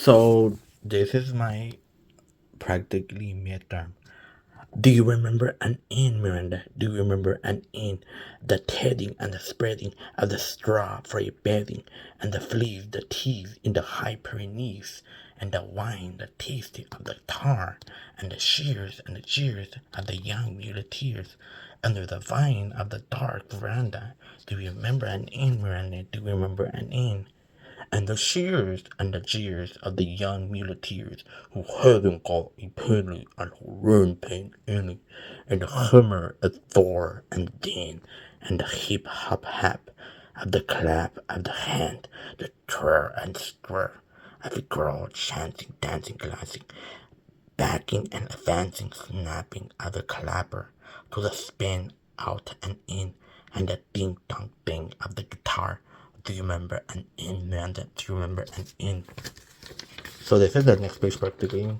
So this is my practically midterm. Do you remember an in, Miranda? Do you remember an in? The tearing and the spreading of the straw for your bathing, and the fleas, the teas in the high Pyrenees, and the wine, the tasting of the tar, and the shears and the jeers of the young muleteers, under the vine of the dark veranda. Do you remember an in, Miranda? Do you remember an in? And the shears and the jeers of the young muleteers who haven't got a penny and who weren't paying any, and the hammer of Thor and Dean, and the hip hop hap of the clap of the hand, the twirl and stir of the girl chanting, dancing, glancing, backing and advancing, snapping of the clapper to the spin out and in, and the ding dong ding of the guitar. Do you remember an in, Miranda? Do you remember an in? So this is the next page practically.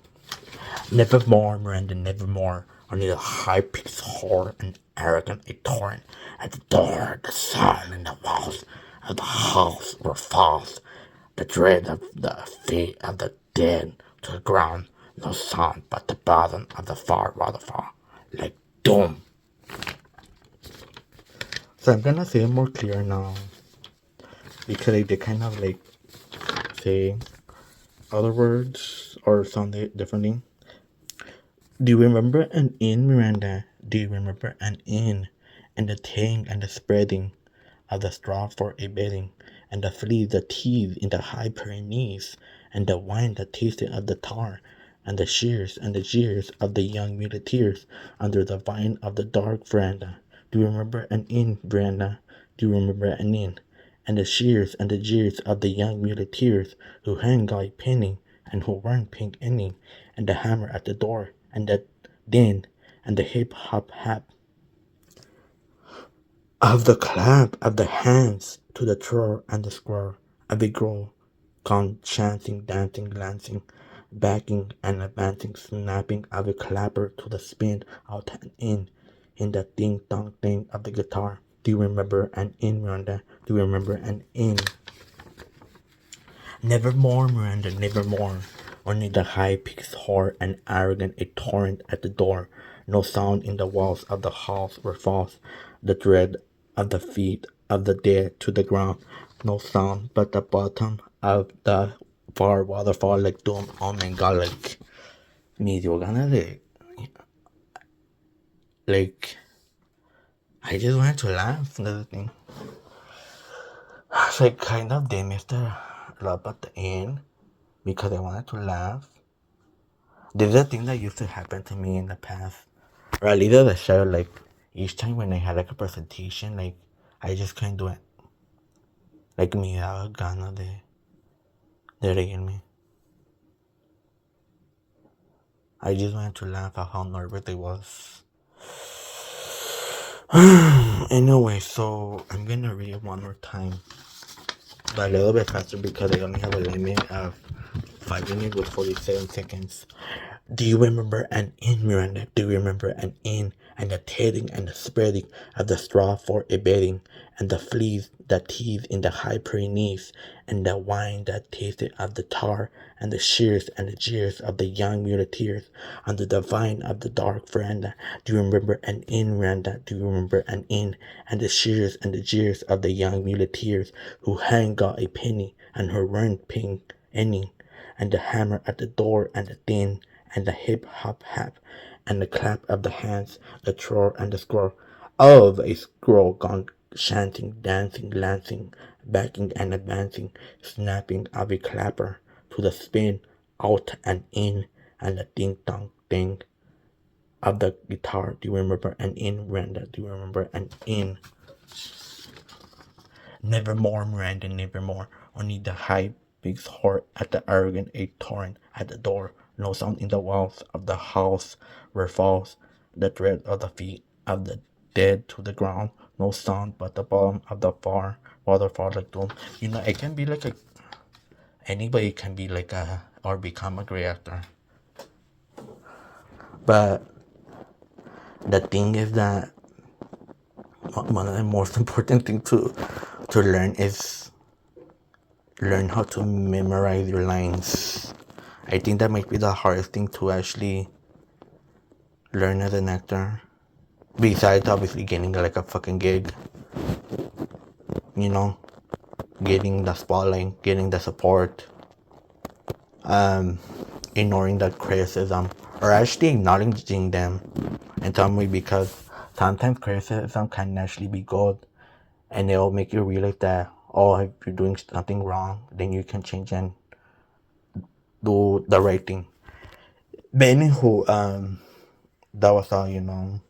Nevermore, Miranda, nevermore. Only the high pitched whore and arrogant a torrent at the door, the sun and the walls of the house were false. The dread of the feet of the dead to the ground, no sound but the bottom of the far waterfall, like doom. So I'm gonna say it more clear now because they kind of like say other words or sound differently. Do you remember an in, Miranda? Do you remember an in? And the tang and the spreading of the straw for a bedding, and the fleas that tease in the high Pyrenees, and the wine that tasted of the tar, and the shears and the jeers of the young muleteers under the vine of the dark veranda. Do you remember an in, veranda? Do you remember an in? And the shears and the jeers of the young muleteers who hang a penny and who weren't paying any, and the hammer at the door, and the din, and the hip hop hap of the clap of the hands to the twirl and the squirrel of the girl gone chanting, dancing, glancing, backing and advancing, snapping of the clapper to the spin out and in the ding dong ding of the guitar. Do you remember an in, Miranda? Do you remember an in? Nevermore, Miranda, nevermore. Only the high-pitched whore and arrogant a torrent at the door. No sound in the walls of the house were false. The dread of the feet of the dead to the ground. No sound but the bottom of the far waterfall like doom. Oh my god, like me dio ganas de like I just wanted to laugh. That's the thing. It's like kind of they missed a lot at the end because I wanted to laugh. This is a thing that used to happen to me in the past. Or at least as a show, like each time when I had like a presentation, like I just couldn't do it. Like me daba ganas de reírme. I just wanted to laugh at how nervous I was. Anyway, so I'm gonna read it one more time. But a little bit faster because I only have a limit of 5 minutes with 47 seconds. Do you remember an in, Miranda? Do you remember an in, and the tearing and the spreading of the straw for a bedding, and the fleas that tease in the high Pyrenees, and the wine that tasted of the tar, and the shears and the jeers of the young muleteers under the vine of the dark veranda? Do you remember an in, Miranda? Do you remember an in, and the shears and the jeers of the young muleteers who hang got a penny and who weren't paying any, and the hammer at the door and the din and the hip hop hap and the clap of the hands, the twirl and the squirrel of a squirrel gone chanting, dancing, glancing, backing and advancing, snapping of a clapper to the spin out and in and the ding dong ding of the guitar. Do you remember an in, Miranda? Do you remember an in? Nevermore, Miranda, nevermore. Only the high big heart at the arrogant a torrent at the door. No sound in the walls of the house where falls the tread of the feet of the dead to the ground. No sound but the bottom of the far waterfall like doom. You know, it can be like a anybody can be like a or become a great actor. But the thing is that one of the most important thing to learn is learn how to memorize your lines. I think that might be the hardest thing to actually learn as an actor. Besides obviously getting like a fucking gig. You know? Getting the spotlight, getting the support, ignoring the criticism, or actually acknowledging them and telling me, because sometimes criticism can actually be good, and it'll make you realize that, oh, if you're doing something wrong, then you can change and do the right thing. But anywho, that was all,